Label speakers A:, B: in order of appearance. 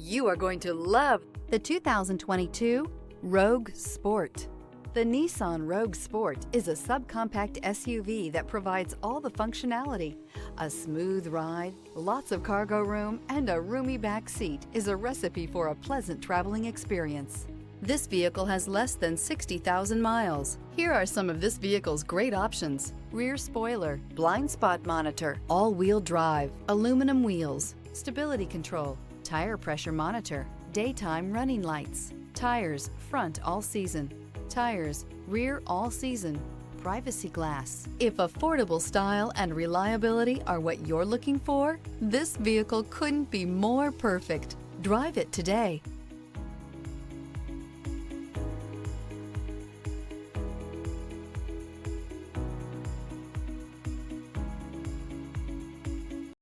A: You are going to love the 2022 Rogue Sport. The Nissan Rogue Sport is a subcompact SUV that provides all the functionality. A smooth ride, lots of cargo room, and a roomy back seat is a recipe for a pleasant traveling experience. This vehicle has less than 60,000 miles. Here are some of this vehicle's great options: rear spoiler, blind spot monitor, all-wheel drive, aluminum wheels, stability control, tire pressure monitor, daytime running lights, tires front all season, tires rear all season, privacy glass. If affordable style and reliability are what you're looking for, this vehicle couldn't be more perfect. Drive it today.